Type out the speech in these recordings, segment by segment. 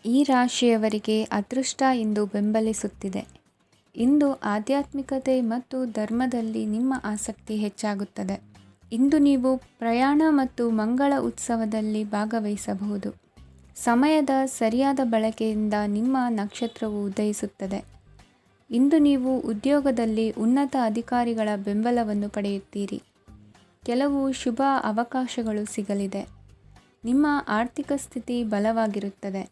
ಈ ರಾಶಿಯವರಿಗೆ ಅದೃಷ್ಟ ಇಂದು ಬೆಂಬಲಿಸುತ್ತಿದೆ. ಇಂದು ಆಧ್ಯಾತ್ಮಿಕತೆ ಮತ್ತು ಧರ್ಮದಲ್ಲಿ ನಿಮ್ಮ ಆಸಕ್ತಿ ಹೆಚ್ಚಾಗುತ್ತದೆ. ಇಂದು ನೀವು ಪ್ರಯಾಣ ಮತ್ತು ಮಂಗಳ ಉತ್ಸವದಲ್ಲಿ ಭಾಗವಹಿಸಬಹುದು. ಸಮಯದ ಸರಿಯಾದ ಬಳಕೆಯಿಂದ ನಿಮ್ಮ ನಕ್ಷತ್ರವು ಉದಯಿಸುತ್ತದೆ. ಇಂದು ನೀವು ಉದ್ಯೋಗದಲ್ಲಿ ಉನ್ನತ ಅಧಿಕಾರಿಗಳ ಬೆಂಬಲವನ್ನು ಪಡೆಯುತ್ತೀರಿ. ಕೆಲವು ಶುಭ ಅವಕಾಶಗಳು ಸಿಗಲಿದೆ. ನಿಮ್ಮ ಆರ್ಥಿಕ ಸ್ಥಿತಿ ಬಲವಾಗಿರುತ್ತದೆ.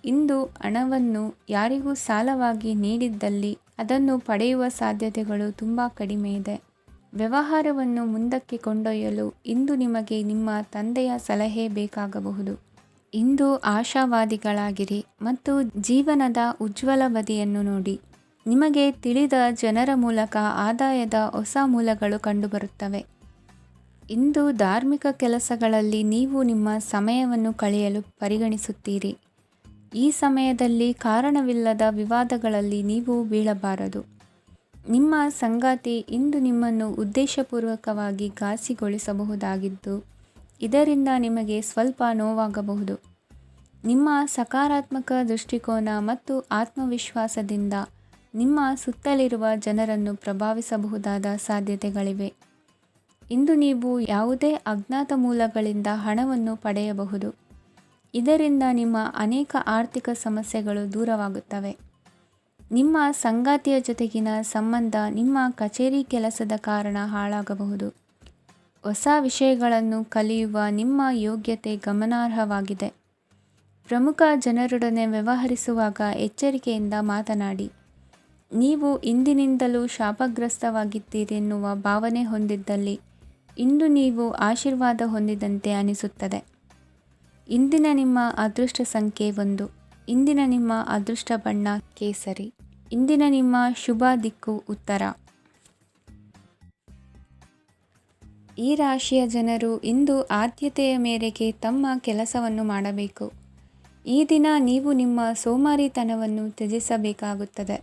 ಇಂದು ಹಣವನ್ನು ಯಾರಿಗೂ ಸಾಲವಾಗಿ ನೀಡಿದ್ದಲ್ಲಿ ಅದನ್ನು ಪಡೆಯುವ ಸಾಧ್ಯತೆಗಳು ತುಂಬ ಕಡಿಮೆ ಇದೆ. ವ್ಯವಹಾರವನ್ನು ಮುಂದಕ್ಕೆ ಕೊಂಡೊಯ್ಯಲು ಇಂದು ನಿಮಗೆ ನಿಮ್ಮ ತಂದೆಯ ಸಲಹೆ ಬೇಕಾಗಬಹುದು. ಇಂದು ಆಶಾವಾದಿಗಳಾಗಿರಿ ಮತ್ತು ಜೀವನದ ಉಜ್ವಲ ಬದಿಯನ್ನು ನೋಡಿ. ನಿಮಗೆ ತಿಳಿದ ಜನರ ಮೂಲಕ ಆದಾಯದ ಹೊಸ ಮೂಲಗಳು ಕಂಡುಬರುತ್ತವೆ. ಇಂದು ಧಾರ್ಮಿಕ ಕೆಲಸಗಳಲ್ಲಿ ನೀವು ನಿಮ್ಮ ಸಮಯವನ್ನು ಕಳೆಯಲು ಪರಿಗಣಿಸುತ್ತೀರಿ. ಈ ಸಮಯದಲ್ಲಿ ಕಾರಣವಿಲ್ಲದ ವಿವಾದಗಳಲ್ಲಿ ನೀವು ಬೀಳಬಾರದು. ನಿಮ್ಮ ಸಂಗಾತಿ ಇಂದು ನಿಮ್ಮನ್ನು ಉದ್ದೇಶಪೂರ್ವಕವಾಗಿ ಘಾಸಿಗೊಳಿಸಬಹುದಾಗಿದ್ದು, ಇದರಿಂದ ನಿಮಗೆ ಸ್ವಲ್ಪ ನೋವಾಗಬಹುದು. ನಿಮ್ಮ ಸಕಾರಾತ್ಮಕ ದೃಷ್ಟಿಕೋನ ಮತ್ತು ಆತ್ಮವಿಶ್ವಾಸದಿಂದ ನಿಮ್ಮ ಸುತ್ತಲಿರುವ ಜನರನ್ನು ಪ್ರಭಾವಿಸಬಹುದಾದ ಸಾಧ್ಯತೆಗಳಿವೆ. ಇಂದು ನೀವು ಯಾವುದೇ ಅಜ್ಞಾತ ಮೂಲಗಳಿಂದ ಹಣವನ್ನು ಪಡೆಯಬಹುದು. ಇದರಿಂದ ನಿಮ್ಮ ಅನೇಕ ಆರ್ಥಿಕ ಸಮಸ್ಯೆಗಳು ದೂರವಾಗುತ್ತವೆ. ನಿಮ್ಮ ಸಂಗಾತಿಯ ಜೊತೆಗಿನ ಸಂಬಂಧ ನಿಮ್ಮ ಕಚೇರಿ ಕೆಲಸದ ಕಾರಣ ಹಾಳಾಗಬಹುದು. ಹೊಸ ವಿಷಯಗಳನ್ನು ಕಲಿಯುವ ನಿಮ್ಮ ಯೋಗ್ಯತೆ ಗಮನಾರ್ಹವಾಗಿದೆ. ಪ್ರಮುಖ ಜನರೊಡನೆ ವ್ಯವಹರಿಸುವಾಗ ಎಚ್ಚರಿಕೆಯಿಂದ ಮಾತನಾಡಿ. ನೀವು ಇಂದಿನಿಂದಲೂ ಶಾಪಗ್ರಸ್ತವಾಗಿದ್ದೀರೆನ್ನುವ ಭಾವನೆ ಹೊಂದಿದ್ದಲ್ಲಿ ಇಂದು ನೀವು ಆಶೀರ್ವಾದ ಹೊಂದಿದಂತೆ ಅನಿಸುತ್ತದೆ. ಇಂದಿನ ನಿಮ್ಮ ಅದೃಷ್ಟ ಸಂಖ್ಯೆ 1. ಇಂದಿನ ನಿಮ್ಮ ಅದೃಷ್ಟ ಬಣ್ಣ ಕೇಸರಿ. ಇಂದಿನ ನಿಮ್ಮ ಶುಭ ದಿಕ್ಕು ಉತ್ತರ. ಈ ರಾಶಿಯ ಜನರು ಇಂದು ಆದ್ಯತೆಯ ಮೇರೆಗೆ ತಮ್ಮ ಕೆಲಸವನ್ನು ಮಾಡಬೇಕು. ಈ ದಿನ ನೀವು ನಿಮ್ಮ ಸೋಮಾರಿತನವನ್ನು ತ್ಯಜಿಸಬೇಕಾಗುತ್ತದೆ.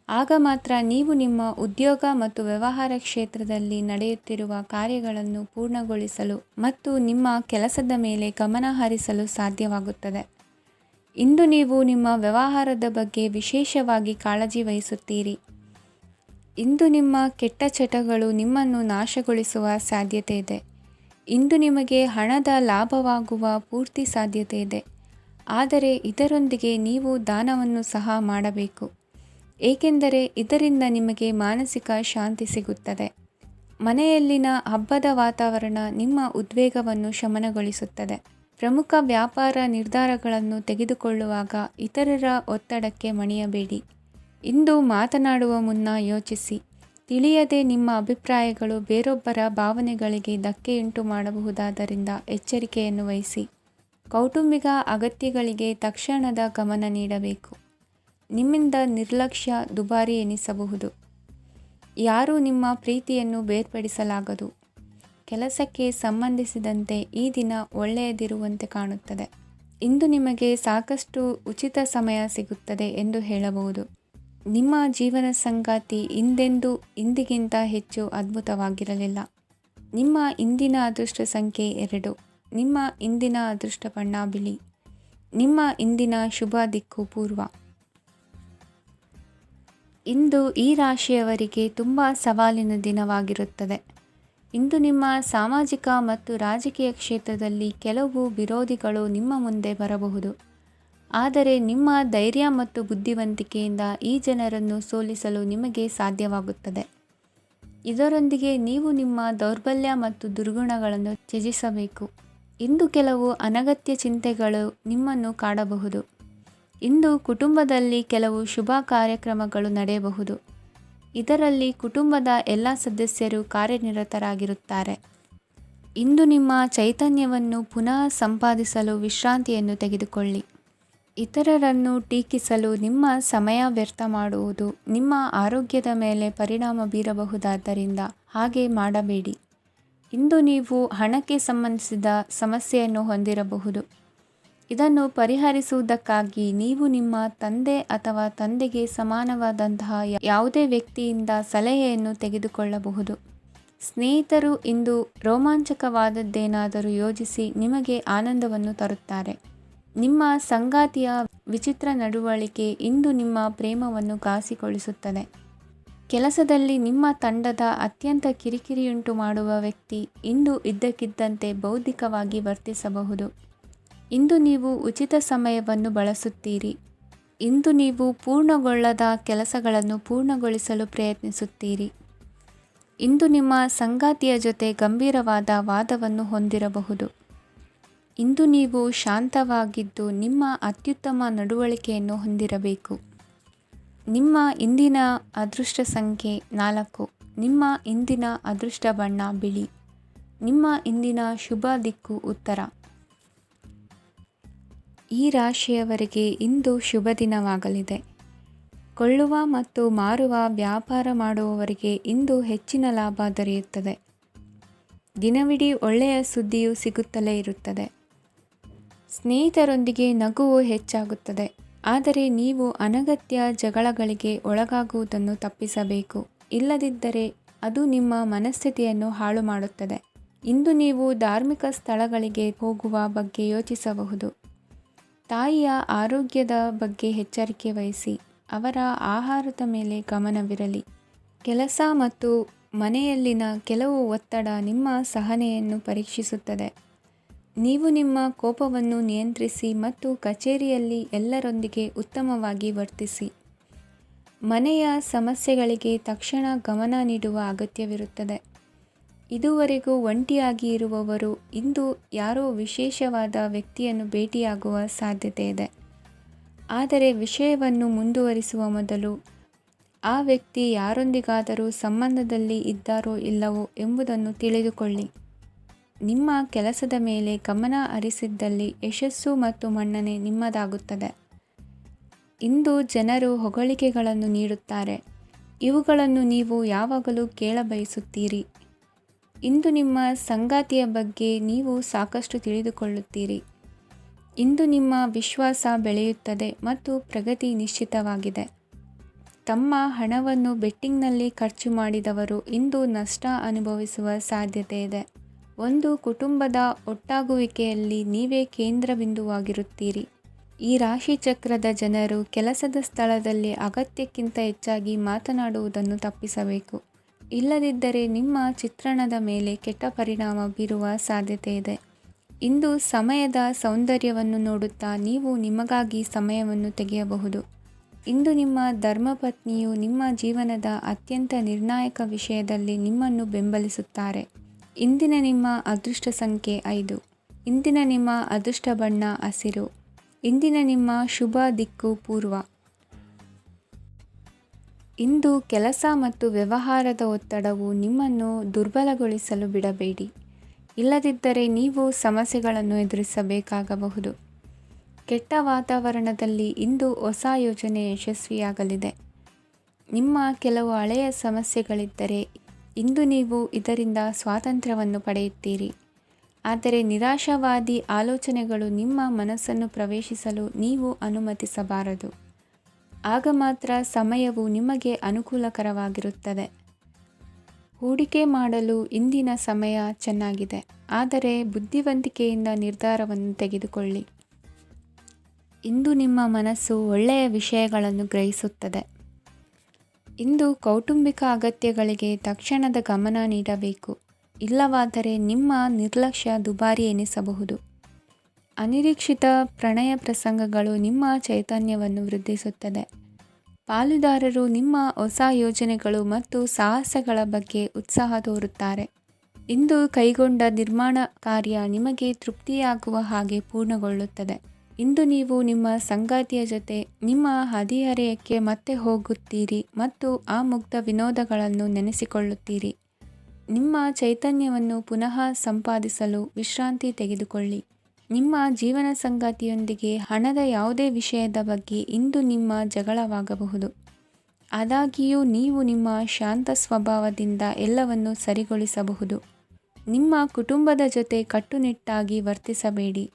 ಆಗ ಮಾತ್ರ ನೀವು ನಿಮ್ಮ ಉದ್ಯೋಗ ಮತ್ತು ವ್ಯವಹಾರ ಕ್ಷೇತ್ರದಲ್ಲಿ ನಡೆಯುತ್ತಿರುವ ಕಾರ್ಯಗಳನ್ನು ಪೂರ್ಣಗೊಳಿಸಲು ಮತ್ತು ನಿಮ್ಮ ಕೆಲಸದ ಮೇಲೆ ಗಮನ ಹರಿಸಲು ಸಾಧ್ಯವಾಗುತ್ತದೆ. ಇಂದು ನೀವು ನಿಮ್ಮ ವ್ಯವಹಾರದ ಬಗ್ಗೆ ವಿಶೇಷವಾಗಿ ಕಾಳಜಿ ವಹಿಸುತ್ತೀರಿ. ಇಂದು ನಿಮ್ಮ ಕೆಟ್ಟ ಚಟಗಳು ನಿಮ್ಮನ್ನು ನಾಶಗೊಳಿಸುವ ಸಾಧ್ಯತೆ ಇದೆ. ಇಂದು ನಿಮಗೆ ಹಣದ ಲಾಭವಾಗುವ ಪೂರ್ತಿ ಸಾಧ್ಯತೆ ಇದೆ. ಆದರೆ ಇದರೊಂದಿಗೆ ನೀವು ದಾನವನ್ನು ಸಹ ಮಾಡಬೇಕು. ಏಕೆಂದರೆ ಇದರಿಂದ ನಿಮಗೆ ಮಾನಸಿಕ ಶಾಂತಿ ಸಿಗುತ್ತದೆ. ಮನೆಯಲ್ಲಿನ ಹಬ್ಬದ ವಾತಾವರಣ ನಿಮ್ಮ ಉದ್ವೇಗವನ್ನು ಶಮನಗೊಳಿಸುತ್ತದೆ. ಪ್ರಮುಖ ವ್ಯಾಪಾರ ನಿರ್ಧಾರಗಳನ್ನು ತೆಗೆದುಕೊಳ್ಳುವಾಗ ಇತರರ ಒತ್ತಡಕ್ಕೆ ಮಣಿಯಬೇಡಿ. ಇಂದು ಮಾತನಾಡುವ ಮುನ್ನ ಯೋಚಿಸಿ. ತಿಳಿಯದೆ ನಿಮ್ಮ ಅಭಿಪ್ರಾಯಗಳು ಬೇರೊಬ್ಬರ ಭಾವನೆಗಳಿಗೆ ಧಕ್ಕೆಯುಂಟು ಮಾಡಬಹುದಾದ್ದರಿಂದ ಎಚ್ಚರಿಕೆಯನ್ನು ವಹಿಸಿ. ಕೌಟುಂಬಿಕ ಅಗತ್ಯಗಳಿಗೆ ತಕ್ಷಣದ ಗಮನ ನೀಡಬೇಕು. ನಿಮ್ಮಿಂದ ನಿರ್ಲಕ್ಷ್ಯ ದುಬಾರಿ ಎನಿಸಬಹುದು. ಯಾರೂ ನಿಮ್ಮ ಪ್ರೀತಿಯನ್ನು ಬೇರ್ಪಡಿಸಲಾಗದು. ಕೆಲಸಕ್ಕೆ ಸಂಬಂಧಿಸಿದಂತೆ ಈ ದಿನ ಒಳ್ಳೆಯದಿರುವಂತೆ ಕಾಣುತ್ತದೆ. ಇಂದು ನಿಮಗೆ ಸಾಕಷ್ಟು ಉಚಿತ ಸಮಯ ಸಿಗುತ್ತದೆ ಎಂದು ಹೇಳಬಹುದು. ನಿಮ್ಮ ಜೀವನ ಸಂಗಾತಿ ಇಂದಿಗಿಂತ ಹೆಚ್ಚು ಅದ್ಭುತವಾಗಿರಲಿಲ್ಲ. ನಿಮ್ಮ ಇಂದಿನ ಅದೃಷ್ಟ ಸಂಖ್ಯೆ 2. ನಿಮ್ಮ ಇಂದಿನ ಅದೃಷ್ಟ ಬಣ್ಣ ಬಿಳಿ. ನಿಮ್ಮ ಇಂದಿನ ಶುಭ ದಿಕ್ಕು ಪೂರ್ವ. ಇಂದು ಈ ರಾಶಿಯವರಿಗೆ ತುಂಬ ಸವಾಲಿನ ದಿನವಾಗಿರುತ್ತದೆ. ಇಂದು ನಿಮ್ಮ ಸಾಮಾಜಿಕ ಮತ್ತು ರಾಜಕೀಯ ಕ್ಷೇತ್ರದಲ್ಲಿ ಕೆಲವು ವಿರೋಧಿಗಳು ನಿಮ್ಮ ಮುಂದೆ ಬರಬಹುದು. ಆದರೆ ನಿಮ್ಮ ಧೈರ್ಯ ಮತ್ತು ಬುದ್ಧಿವಂತಿಕೆಯಿಂದ ಈ ಜನರನ್ನು ಸೋಲಿಸಲು ನಿಮಗೆ ಸಾಧ್ಯವಾಗುತ್ತದೆ. ಇದರೊಂದಿಗೆ ನೀವು ನಿಮ್ಮ ದೌರ್ಬಲ್ಯ ಮತ್ತು ದುರ್ಗುಣಗಳನ್ನು ತ್ಯಜಿಸಬೇಕು. ಇಂದು ಕೆಲವು ಅನಗತ್ಯ ಚಿಂತೆಗಳು ನಿಮ್ಮನ್ನು ಕಾಡಬಹುದು. ಇಂದು ಕುಟುಂಬದಲ್ಲಿ ಕೆಲವು ಶುಭ ಕಾರ್ಯಕ್ರಮಗಳು ನಡೆಯಬಹುದು. ಇದರಲ್ಲಿ ಕುಟುಂಬದ ಎಲ್ಲ ಸದಸ್ಯರು ಕಾರ್ಯನಿರತರಾಗಿರುತ್ತಾರೆ. ಇಂದು ನಿಮ್ಮ ಚೈತನ್ಯವನ್ನು ಪುನಃ ಸಂಪಾದಿಸಲು ವಿಶ್ರಾಂತಿಯನ್ನು ತೆಗೆದುಕೊಳ್ಳಿ. ಇತರರನ್ನು ಟೀಕಿಸಲು ನಿಮ್ಮ ಸಮಯ ವ್ಯರ್ಥ ಮಾಡುವುದು ನಿಮ್ಮ ಆರೋಗ್ಯದ ಮೇಲೆ ಪರಿಣಾಮ ಬೀರಬಹುದಾದ್ದರಿಂದ ಹಾಗೆ ಮಾಡಬೇಡಿ. ಇಂದು ನೀವು ಹಣಕ್ಕೆ ಸಂಬಂಧಿಸಿದ ಸಮಸ್ಯೆಯನ್ನು ಹೊಂದಿರಬಹುದು. ಇದನ್ನು ಪರಿಹರಿಸುವುದಕ್ಕಾಗಿ ನೀವು ನಿಮ್ಮ ತಂದೆ ಅಥವಾ ತಂದೆಗೆ ಸಮಾನವಾದಂತಹ ಯಾವುದೇ ವ್ಯಕ್ತಿಯಿಂದ ಸಲಹೆಯನ್ನು ತೆಗೆದುಕೊಳ್ಳಬಹುದು. ಸ್ನೇಹಿತರು ಇಂದು ರೋಮಾಂಚಕವಾದದ್ದೇನಾದರೂ ಯೋಜಿಸಿ ನಿಮಗೆ ಆನಂದವನ್ನು ತರುತ್ತಾರೆ. ನಿಮ್ಮ ಸಂಗಾತಿಯ ವಿಚಿತ್ರ ನಡವಳಿಕೆ ಇಂದು ನಿಮ್ಮ ಪ್ರೇಮವನ್ನು ಘಾಸಿಗೊಳಿಸುತ್ತದೆ. ಕೆಲಸದಲ್ಲಿ ನಿಮ್ಮ ತಂಡದ ಅತ್ಯಂತ ಕಿರಿಕಿರಿಯುಂಟು ಮಾಡುವ ವ್ಯಕ್ತಿ ಇಂದು ಇದ್ದಕ್ಕಿದ್ದಂತೆ ಬೌದ್ಧಿಕವಾಗಿ ವರ್ತಿಸಬಹುದು. ಇಂದು ನೀವು ಉಚಿತ ಸಮಯವನ್ನು ಬಳಸುತ್ತೀರಿ. ಇಂದು ನೀವು ಪೂರ್ಣಗೊಳ್ಳದ ಕೆಲಸಗಳನ್ನು ಪೂರ್ಣಗೊಳಿಸಲು ಪ್ರಯತ್ನಿಸುತ್ತೀರಿ. ಇಂದು ನಿಮ್ಮ ಸಂಗಾತಿಯ ಜೊತೆ ಗಂಭೀರವಾದ ವಾದವನ್ನು ಹೊಂದಿರಬಹುದು. ಇಂದು ನೀವು ಶಾಂತವಾಗಿದ್ದು ನಿಮ್ಮ ಅತ್ಯುತ್ತಮ ನಡವಳಿಕೆಯನ್ನು ಹೊಂದಿರಬೇಕು. ನಿಮ್ಮ ಇಂದಿನ ಅದೃಷ್ಟ ಸಂಖ್ಯೆ 4. ನಿಮ್ಮ ಇಂದಿನ ಅದೃಷ್ಟ ಬಣ್ಣ ಬಿಳಿ. ನಿಮ್ಮ ಇಂದಿನ ಶುಭ ದಿಕ್ಕು ಉತ್ತರ. ಈ ರಾಶಿಯವರಿಗೆ ಇಂದು ಶುಭ ದಿನವಾಗಲಿದೆ. ಕೊಳ್ಳುವ ಮತ್ತು ಮಾರುವ ವ್ಯಾಪಾರ ಮಾಡುವವರಿಗೆ ಇಂದು ಹೆಚ್ಚಿನ ಲಾಭ ದೊರೆಯುತ್ತದೆ. ದಿನವಿಡೀ ಒಳ್ಳೆಯ ಸುದ್ದಿಯು ಸಿಗುತ್ತಲೇ ಇರುತ್ತದೆ. ಸ್ನೇಹಿತರೊಂದಿಗೆ ನಗುವು ಹೆಚ್ಚಾಗುತ್ತದೆ. ಆದರೆ ನೀವು ಅನಗತ್ಯ ಜಗಳಗಳಿಗೆ ಒಳಗಾಗುವುದನ್ನು ತಪ್ಪಿಸಬೇಕು. ಇಲ್ಲದಿದ್ದರೆ ಅದು ನಿಮ್ಮ ಮನಸ್ಥಿತಿಯನ್ನು ಹಾಳು ಮಾಡುತ್ತದೆ. ಇಂದು ನೀವು ಧಾರ್ಮಿಕ ಸ್ಥಳಗಳಿಗೆ ಹೋಗುವ ಬಗ್ಗೆ ಯೋಚಿಸಬಹುದು. ತಾಯಿಯ ಆರೋಗ್ಯದ ಬಗ್ಗೆ ಎಚ್ಚರಿಕೆ ವಹಿಸಿ. ಅವರ ಆಹಾರದ ಮೇಲೆ ಗಮನವಿರಲಿ. ಕೆಲಸ ಮತ್ತು ಮನೆಯಲ್ಲಿನ ಕೆಲವು ಒತ್ತಡ ನಿಮ್ಮ ಸಹನೆಯನ್ನು ಪರೀಕ್ಷಿಸುತ್ತದೆ. ನೀವು ನಿಮ್ಮ ಕೋಪವನ್ನು ನಿಯಂತ್ರಿಸಿ ಮತ್ತು ಕಚೇರಿಯಲ್ಲಿ ಎಲ್ಲರೊಂದಿಗೆ ಉತ್ತಮವಾಗಿ ವರ್ತಿಸಿ. ಮನೆಯ ಸಮಸ್ಯೆಗಳಿಗೆ ತಕ್ಷಣ ಗಮನ ನೀಡುವ ಅಗತ್ಯವಿರುತ್ತದೆ. ಇದುವರೆಗೂ ಒಂಟಿಯಾಗಿ ಇರುವವರು ಇಂದು ಯಾರೋ ವಿಶೇಷವಾದ ವ್ಯಕ್ತಿಯನ್ನು ಭೇಟಿಯಾಗುವ ಸಾಧ್ಯತೆ ಇದೆ. ಆದರೆ ವಿಷಯವನ್ನು ಮುಂದುವರಿಸುವ ಮೊದಲು ಆ ವ್ಯಕ್ತಿ ಯಾರೊಂದಿಗಾದರೂ ಸಂಬಂಧದಲ್ಲಿ ಇದ್ದಾರೋ ಇಲ್ಲವೋ ಎಂಬುದನ್ನು ತಿಳಿದುಕೊಳ್ಳಿ. ನಿಮ್ಮ ಕೆಲಸದ ಮೇಲೆ ಗಮನ ಹರಿಸಿದ್ದಲ್ಲಿ ಯಶಸ್ಸು ಮತ್ತು ಮನ್ನಣೆ ನಿಮ್ಮದಾಗುತ್ತದೆ. ಇಂದು ಜನರು ಹೊಗಳಿಕೆಗಳನ್ನು ನೀಡುತ್ತಾರೆ. ಇವುಗಳನ್ನು ನೀವು ಯಾವಾಗಲೂ ಕೇಳಬಯಸುತ್ತೀರಿ. ಇಂದು ನಿಮ್ಮ ಸಂಗಾತಿಯ ಬಗ್ಗೆ ನೀವು ಸಾಕಷ್ಟು ತಿಳಿದುಕೊಳ್ಳುತ್ತೀರಿ. ಇಂದು ನಿಮ್ಮ ವಿಶ್ವಾಸ ಬೆಳೆಯುತ್ತದೆ ಮತ್ತು ಪ್ರಗತಿ ನಿಶ್ಚಿತವಾಗಿದೆ. ತಮ್ಮ ಹಣವನ್ನು ಬೆಟ್ಟಿಂಗ್ನಲ್ಲಿ ಖರ್ಚು ಮಾಡಿದವರು ಇಂದು ನಷ್ಟ ಅನುಭವಿಸುವ ಸಾಧ್ಯತೆ ಇದೆ. ಒಂದು ಕುಟುಂಬದ ಒಟ್ಟಾಗುವಿಕೆಯಲ್ಲಿ ನೀವೇ ಕೇಂದ್ರಬಿಂದುವಾಗಿರುತ್ತೀರಿ. ಈ ರಾಶಿಚಕ್ರದ ಜನರು ಕೆಲಸದ ಸ್ಥಳದಲ್ಲಿ ಅಗತ್ಯಕ್ಕಿಂತ ಹೆಚ್ಚಾಗಿ ಮಾತನಾಡುವುದನ್ನು ತಪ್ಪಿಸಬೇಕು. ಇಲ್ಲದಿದ್ದರೆ ನಿಮ್ಮ ಚಿತ್ರಣದ ಮೇಲೆ ಕೆಟ್ಟ ಪರಿಣಾಮ ಬೀರುವ ಸಾಧ್ಯತೆ ಇದೆ. ಇಂದು ಸಮಯದ ಸೌಂದರ್ಯವನ್ನು ನೋಡುತ್ತಾ ನೀವು ನಿಮಗಾಗಿ ಸಮಯವನ್ನು ತೆಗೆಯಬಹುದು. ಇಂದು ನಿಮ್ಮ ಧರ್ಮಪತ್ನಿಯು ನಿಮ್ಮ ಜೀವನದ ಅತ್ಯಂತ ನಿರ್ಣಾಯಕ ವಿಷಯದಲ್ಲಿ ನಿಮ್ಮನ್ನು ಬೆಂಬಲಿಸುತ್ತಾರೆ. ಇಂದಿನ ನಿಮ್ಮ ಅದೃಷ್ಟ ಸಂಖ್ಯೆ 5. ಇಂದಿನ ನಿಮ್ಮ ಅದೃಷ್ಟ ಬಣ್ಣ ಹಸಿರು. ಇಂದಿನ ನಿಮ್ಮ ಶುಭ ದಿಕ್ಕು ಪೂರ್ವ. ಇಂದು ಕೆಲಸ ಮತ್ತು ವ್ಯವಹಾರದ ಒತ್ತಡವು ನಿಮ್ಮನ್ನು ದುರ್ಬಲಗೊಳಿಸಲು ಬಿಡಬೇಡಿ. ಇಲ್ಲದಿದ್ದರೆ ನೀವು ಸಮಸ್ಯೆಗಳನ್ನು ಎದುರಿಸಬೇಕಾಗಬಹುದು. ಕೆಟ್ಟ ವಾತಾವರಣದಲ್ಲಿ ಇಂದು ಹೊಸ ಯೋಜನೆ ಯಶಸ್ವಿಯಾಗಲಿದೆ. ನಿಮ್ಮ ಕೆಲವು ಹಳೆಯ ಸಮಸ್ಯೆಗಳಿದ್ದರೆ ಇಂದು ನೀವು ಇದರಿಂದ ಸ್ವಾತಂತ್ರ್ಯವನ್ನು ಪಡೆಯುತ್ತೀರಿ. ಆದರೆ ನಿರಾಶಾವಾದಿ ಆಲೋಚನೆಗಳು ನಿಮ್ಮ ಮನಸ್ಸನ್ನು ಪ್ರವೇಶಿಸಲು ನೀವು ಅನುಮತಿಸಬಾರದು. ಆಗ ಮಾತ್ರ ಸಮಯವು ನಿಮಗೆ ಅನುಕೂಲಕರವಾಗಿರುತ್ತದೆ. ಹೂಡಿಕೆ ಮಾಡಲು ಇಂದಿನ ಸಮಯ ಚೆನ್ನಾಗಿದೆ. ಆದರೆ ಬುದ್ಧಿವಂತಿಕೆಯಿಂದ ನಿರ್ಧಾರವನ್ನು ತೆಗೆದುಕೊಳ್ಳಿ. ಇಂದು ನಿಮ್ಮ ಮನಸ್ಸು ಒಳ್ಳೆಯ ವಿಷಯಗಳನ್ನು ಗ್ರಹಿಸುತ್ತದೆ. ಇಂದು ಕೌಟುಂಬಿಕ ಅಗತ್ಯಗಳಿಗೆ ತಕ್ಷಣದ ಗಮನ ನೀಡಬೇಕು. ಇಲ್ಲವಾದರೆ ನಿಮ್ಮ ನಿರ್ಲಕ್ಷ್ಯ ದುಬಾರಿ ಎನಿಸಬಹುದು. ಅನಿರೀಕ್ಷಿತ ಪ್ರಣಯ ಪ್ರಸಂಗಗಳು ನಿಮ್ಮ ಚೈತನ್ಯವನ್ನು ವೃದ್ಧಿಸುತ್ತದೆ. ಪಾಲುದಾರರು ನಿಮ್ಮ ಹೊಸ ಯೋಜನೆಗಳು ಮತ್ತು ಸಾಹಸಗಳ ಬಗ್ಗೆ ಉತ್ಸಾಹ ತೋರುತ್ತಾರೆ. ಇಂದು ಕೈಗೊಂಡ ನಿರ್ಮಾಣ ಕಾರ್ಯ ನಿಮಗೆ ತೃಪ್ತಿಯಾಗುವ ಹಾಗೆ ಪೂರ್ಣಗೊಳ್ಳುತ್ತದೆ. ಇಂದು ನೀವು ನಿಮ್ಮ ಸಂಗಾತಿಯ ಜೊತೆ ನಿಮ್ಮ ಹದಿಹರೆಯಕ್ಕೆ ಮತ್ತೆ ಹೋಗುತ್ತೀರಿ ಮತ್ತು ಆ ಮುಗ್ಧ ವಿನೋದಗಳನ್ನು ನೆನೆಸಿಕೊಳ್ಳುತ್ತೀರಿ. ನಿಮ್ಮ ಚೈತನ್ಯವನ್ನು ಪುನಃ ಸಂಪಾದಿಸಲು ವಿಶ್ರಾಂತಿ ತೆಗೆದುಕೊಳ್ಳಿ. ನಿಮ್ಮ ಜೀವನ ಸಂಗಾತಿಯೊಂದಿಗೆ ಹಣದ ಯಾವುದೇ ವಿಷಯದ ಬಗ್ಗೆ ಇಂದು ನಿಮ್ಮ ಜಗಳವಾಗಬಹುದು. ಆದಾಗ್ಯೂ ನೀವು ನಿಮ್ಮ ಶಾಂತ ಸ್ವಭಾವದಿಂದ ಎಲ್ಲವನ್ನು ಸರಿಗೊಳಿಸಬಹುದು. ನಿಮ್ಮ ಕುಟುಂಬದ ಜೊತೆ ಕಟ್ಟುನಿಟ್ಟಾಗಿ ವರ್ತಿಸಬೇಡಿ.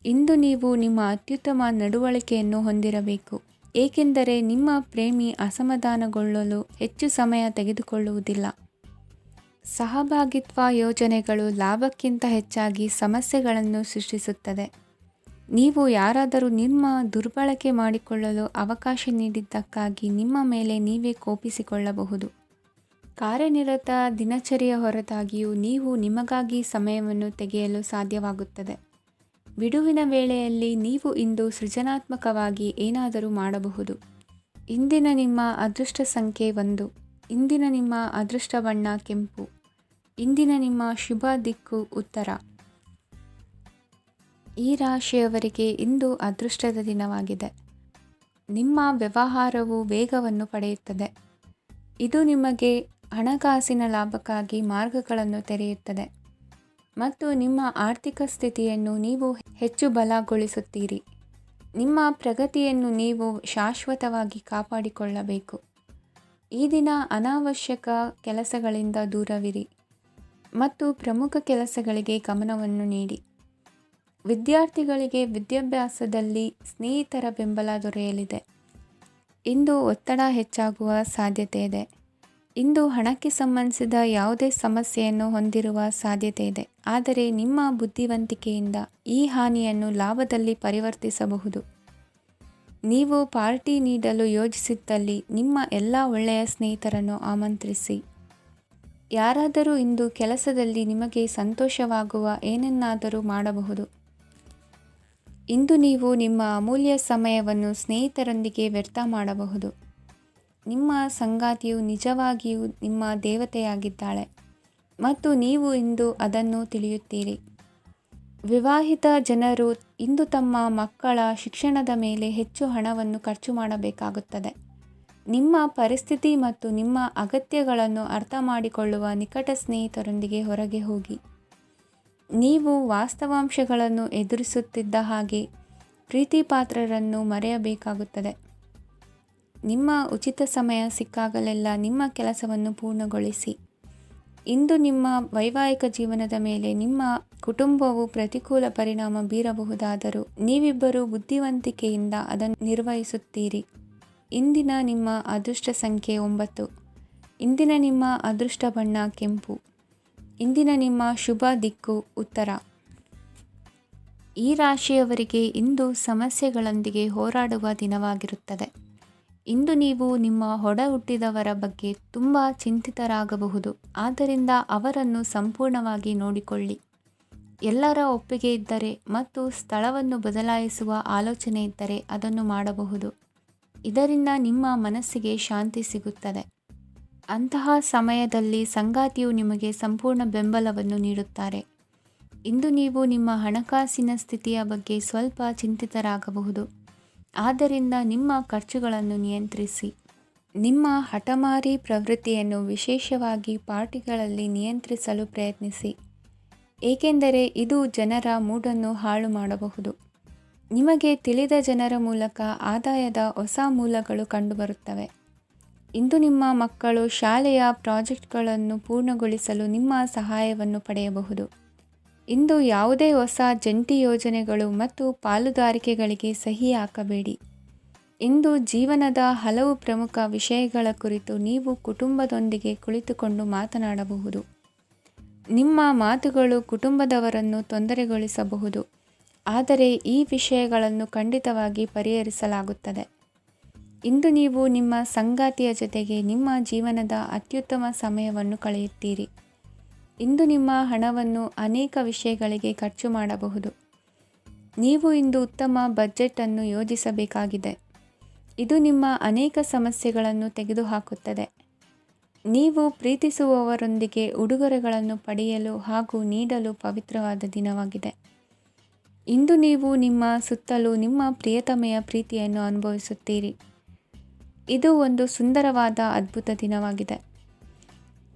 ಇಂದು ನೀವು ನಿಮ್ಮ ಅತ್ಯುತ್ತಮ ನಡವಳಿಕೆಯನ್ನು ಹೊಂದಿರಬೇಕು, ಏಕೆಂದರೆ ನಿಮ್ಮ ಪ್ರೇಮಿ ಅಸಮಾಧಾನಗೊಳ್ಳಲು ಹೆಚ್ಚು ಸಮಯ ತೆಗೆದುಕೊಳ್ಳುವುದಿಲ್ಲ. ಸಹಭಾಗಿತ್ವ ಯೋಜನೆಗಳು ಲಾಭಕ್ಕಿಂತ ಹೆಚ್ಚಾಗಿ ಸಮಸ್ಯೆಗಳನ್ನು ಸೃಷ್ಟಿಸುತ್ತದೆ. ನೀವು ಯಾರಾದರೂ ನಿಮ್ಮ ದುರ್ಬಳಕೆ ಮಾಡಿಕೊಳ್ಳಲು ಅವಕಾಶ ನೀಡಿದ್ದಕ್ಕಾಗಿ ನಿಮ್ಮ ಮೇಲೆ ನೀವೇ ಕೋಪಿಸಿಕೊಳ್ಳಬಹುದು. ಕಾರ್ಯನಿರತ ದಿನಚರಿಯ ಹೊರತಾಗಿಯೂ ನೀವು ನಿಮಗಾಗಿ ಸಮಯವನ್ನು ತೆಗೆಯಲು ಸಾಧ್ಯವಾಗುತ್ತದೆ. ಬಿಡುವಿನ ವೇಳೆಯಲ್ಲಿ ನೀವು ಇಂದು ಸೃಜನಾತ್ಮಕವಾಗಿ ಏನಾದರೂ ಮಾಡಬಹುದು. ಇಂದಿನ ನಿಮ್ಮ ಅದೃಷ್ಟ ಸಂಖ್ಯೆ 1. ಇಂದಿನ ನಿಮ್ಮ ಅದೃಷ್ಟ ಬಣ್ಣ ಕೆಂಪು. ಇಂದಿನ ನಿಮ್ಮ ಶುಭ ದಿಕ್ಕು ಉತ್ತರ. ಈ ರಾಶಿಯವರಿಗೆ ಇಂದು ಅದೃಷ್ಟದ ದಿನವಾಗಿದೆ. ನಿಮ್ಮ ವ್ಯವಹಾರವು ವೇಗವನ್ನು ಪಡೆಯುತ್ತದೆ. ಇದು ನಿಮಗೆ ಹಣಕಾಸಿನ ಲಾಭಕ್ಕಾಗಿ ಮಾರ್ಗಗಳನ್ನು ತೆರೆಯುತ್ತದೆ ಮತ್ತು ನಿಮ್ಮ ಆರ್ಥಿಕ ಸ್ಥಿತಿಯನ್ನು ನೀವು ಹೆಚ್ಚು ಬಲಗೊಳಿಸುತ್ತೀರಿ. ನಿಮ್ಮ ಪ್ರಗತಿಯನ್ನು ನೀವು ಶಾಶ್ವತವಾಗಿ ಕಾಪಾಡಿಕೊಳ್ಳಬೇಕು. ಈ ದಿನ ಅನಾವಶ್ಯಕ ಕೆಲಸಗಳಿಂದ ದೂರವಿರಿ ಮತ್ತು ಪ್ರಮುಖ ಕೆಲಸಗಳಿಗೆ ಗಮನವನ್ನು ನೀಡಿ. ವಿದ್ಯಾರ್ಥಿಗಳಿಗೆ ವಿದ್ಯಾಭ್ಯಾಸದಲ್ಲಿ ಸ್ನೇಹಿತರ ಬೆಂಬಲ ದೊರೆಯಲಿದೆ. ಇಂದು ಒತ್ತಡ ಹೆಚ್ಚಾಗುವ ಸಾಧ್ಯತೆ ಇದೆ. ಇಂದು ಹಣಕ್ಕೆ ಸಂಬಂಧಿಸಿದ ಯಾವುದೇ ಸಮಸ್ಯೆಯನ್ನು ಹೊಂದಿರುವ ಸಾಧ್ಯತೆ ಇದೆ, ಆದರೆ ನಿಮ್ಮ ಬುದ್ಧಿವಂತಿಕೆಯಿಂದ ಈ ಹಾನಿಯನ್ನು ಲಾಭದಲ್ಲಿ ಪರಿವರ್ತಿಸಬಹುದು. ನೀವು ಪಾರ್ಟಿ ನೀಡಲು ಯೋಜಿಸಿದ್ದಲ್ಲಿ ನಿಮ್ಮ ಎಲ್ಲ ಒಳ್ಳೆಯ ಸ್ನೇಹಿತರನ್ನು ಆಮಂತ್ರಿಸಿ. ಯಾರಾದರೂ ಇಂದು ಕೆಲಸದಲ್ಲಿ ನಿಮಗೆ ಸಂತೋಷವಾಗುವ ಏನನ್ನಾದರೂ ಮಾಡಬಹುದು. ಇಂದು ನೀವು ನಿಮ್ಮ ಅಮೂಲ್ಯ ಸಮಯವನ್ನು ಸ್ನೇಹಿತರೊಂದಿಗೆ ವ್ಯರ್ಥ ಮಾಡಬಹುದು. ನಿಮ್ಮ ಸಂಗಾತಿಯು ನಿಜವಾಗಿಯೂ ನಿಮ್ಮ ದೇವತೆಯಾಗಿದ್ದಾಳೆ ಮತ್ತು ನೀವು ಇಂದು ಅದನ್ನು ತಿಳಿಯುತ್ತೀರಿ. ವಿವಾಹಿತ ಜನರು ಇಂದು ತಮ್ಮ ಮಕ್ಕಳ ಶಿಕ್ಷಣದ ಮೇಲೆ ಹೆಚ್ಚು ಹಣವನ್ನು ಖರ್ಚು ಮಾಡಬೇಕಾಗುತ್ತದೆ. ನಿಮ್ಮ ಪರಿಸ್ಥಿತಿ ಮತ್ತು ನಿಮ್ಮ ಅಗತ್ಯಗಳನ್ನು ಅರ್ಥ ಮಾಡಿಕೊಳ್ಳುವ ನಿಕಟ ಸ್ನೇಹಿತರೊಂದಿಗೆ ಹೊರಗೆ ಹೋಗಿ. ನೀವು ವಾಸ್ತವಾಂಶಗಳನ್ನು ಎದುರಿಸುತ್ತಿದ್ದ ಹಾಗೆ ಪ್ರೀತಿಪಾತ್ರರನ್ನು ಮರೆಯಬೇಕಾಗುತ್ತದೆ. ನಿಮ್ಮ ಉಚಿತ ಸಮಯ ಸಿಕ್ಕಾಗಲೆಲ್ಲ ನಿಮ್ಮ ಕೆಲಸವನ್ನು ಪೂರ್ಣಗೊಳಿಸಿ. ಇಂದು ನಿಮ್ಮ ವೈವಾಹಿಕ ಜೀವನದ ಮೇಲೆ ನಿಮ್ಮ ಕುಟುಂಬವು ಪ್ರತಿಕೂಲ ಪರಿಣಾಮ ಬೀರಬಹುದಾದರೂ ನೀವಿಬ್ಬರು ಬುದ್ಧಿವಂತಿಕೆಯಿಂದ ಅದನ್ನು ನಿರ್ವಹಿಸುತ್ತೀರಿ. ಇಂದಿನ ನಿಮ್ಮ ಅದೃಷ್ಟ ಸಂಖ್ಯೆ 9. ಇಂದಿನ ನಿಮ್ಮ ಅದೃಷ್ಟ ಬಣ್ಣ ಕೆಂಪು. ಇಂದಿನ ನಿಮ್ಮ ಶುಭ ದಿಕ್ಕು ಉತ್ತರ. ಈ ರಾಶಿಯವರಿಗೆ ಇಂದು ಸಮಸ್ಯೆಗಳೊಂದಿಗೆ ಹೋರಾಡುವ ದಿನವಾಗಿರುತ್ತದೆ. ಇಂದು ನೀವು ನಿಮ್ಮ ಒಡ ಹುಟ್ಟಿದವರ ಬಗ್ಗೆ ತುಂಬ ಚಿಂತಿತರಾಗಬಹುದು. ಆದ್ದರಿಂದ ಅವರನ್ನು ಸಂಪೂರ್ಣವಾಗಿ ನೋಡಿಕೊಳ್ಳಿ. ಎಲ್ಲರ ಒಪ್ಪಿಗೆ ಇದ್ದರೆ ಮತ್ತು ಸ್ಥಳವನ್ನು ಬದಲಾಯಿಸುವ ಆಲೋಚನೆ ಇದ್ದರೆ ಅದನ್ನು ಮಾಡಬಹುದು. ಇದರಿಂದ ನಿಮ್ಮ ಮನಸ್ಸಿಗೆ ಶಾಂತಿ ಸಿಗುತ್ತದೆ. ಅಂತಹ ಸಮಯದಲ್ಲಿ ಸಂಗಾತಿಯು ನಿಮಗೆ ಸಂಪೂರ್ಣ ಬೆಂಬಲವನ್ನು ನೀಡುತ್ತಾರೆ. ಇಂದು ನೀವು ನಿಮ್ಮ ಹಣಕಾಸಿನ ಸ್ಥಿತಿಯ ಬಗ್ಗೆ ಸ್ವಲ್ಪ ಚಿಂತಿತರಾಗಬಹುದು. ಆದ್ದರಿಂದ ನಿಮ್ಮ ಖರ್ಚುಗಳನ್ನು ನಿಯಂತ್ರಿಸಿ. ನಿಮ್ಮ ಹಠಮಾರಿ ಪ್ರವೃತ್ತಿಯನ್ನು ವಿಶೇಷವಾಗಿ ಪಾರ್ಟಿಗಳಲ್ಲಿ ನಿಯಂತ್ರಿಸಲು ಪ್ರಯತ್ನಿಸಿ, ಏಕೆಂದರೆ ಇದು ಜನರ ಮೂಡನ್ನು ಹಾಳು ಮಾಡಬಹುದು. ನಿಮಗೆ ತಿಳಿದ ಜನರ ಮೂಲಕ ಆದಾಯದ ಹೊಸ ಮೂಲಗಳು ಕಂಡುಬರುತ್ತವೆ. ಇಂದು ನಿಮ್ಮ ಮಕ್ಕಳು ಶಾಲೆಯ ಪ್ರಾಜೆಕ್ಟ್ಗಳನ್ನು ಪೂರ್ಣಗೊಳಿಸಲು ನಿಮ್ಮ ಸಹಾಯವನ್ನು ಪಡೆಯಬಹುದು. ಇಂದು ಯಾವುದೇ ಹೊಸ ಜಂಟಿ ಯೋಜನೆಗಳು ಮತ್ತು ಪಾಲುದಾರಿಕೆಗಳಿಗೆ ಸಹಿ ಹಾಕಬೇಡಿ. ಇಂದು ಜೀವನದ ಹಲವು ಪ್ರಮುಖ ವಿಷಯಗಳ ಕುರಿತು ನೀವು ಕುಟುಂಬದೊಂದಿಗೆ ಕುಳಿತುಕೊಂಡು ಮಾತನಾಡಬಹುದು. ನಿಮ್ಮ ಮಾತುಗಳು ಕುಟುಂಬದವರನ್ನು ತೊಂದರೆಗೊಳಿಸಬಹುದು, ಆದರೆ ಈ ವಿಷಯಗಳನ್ನು ಖಂಡಿತವಾಗಿ ಪರಿಹರಿಸಲಾಗುತ್ತದೆ. ಇಂದು ನೀವು ನಿಮ್ಮ ಸಂಗಾತಿಯ ಜೊತೆಗೆ ನಿಮ್ಮ ಜೀವನದ ಅತ್ಯುತ್ತಮ ಸಮಯವನ್ನು ಕಳೆಯುತ್ತೀರಿ. ಇಂದು ನಿಮ್ಮ ಹಣವನ್ನು ಅನೇಕ ವಿಷಯಗಳಿಗೆ ಖರ್ಚು ಮಾಡಬಹುದು. ನೀವು ಇಂದು ಉತ್ತಮ ಬಜೆಟ್ ಅನ್ನು ಯೋಜಿಸಬೇಕಾಗಿದೆ. ಇದು ನಿಮ್ಮ ಅನೇಕ ಸಮಸ್ಯೆಗಳನ್ನು ತೆಗೆದುಹಾಕುತ್ತದೆ. ನೀವು ಪ್ರೀತಿಸುವವರೊಂದಿಗೆ ಉಡುಗೊರೆಗಳನ್ನು ಪಡೆಯಲು ಹಾಗೂ ನೀಡಲು ಪವಿತ್ರವಾದ ದಿನವಾಗಿದೆ. ಇಂದು ನೀವು ನಿಮ್ಮ ಸುತ್ತಲೂ ನಿಮ್ಮ ಪ್ರಿಯತಮೆಯ ಪ್ರೀತಿಯನ್ನು ಅನುಭವಿಸುತ್ತೀರಿ. ಇದು ಒಂದು ಸುಂದರವಾದ ಅದ್ಭುತ ದಿನವಾಗಿದೆ.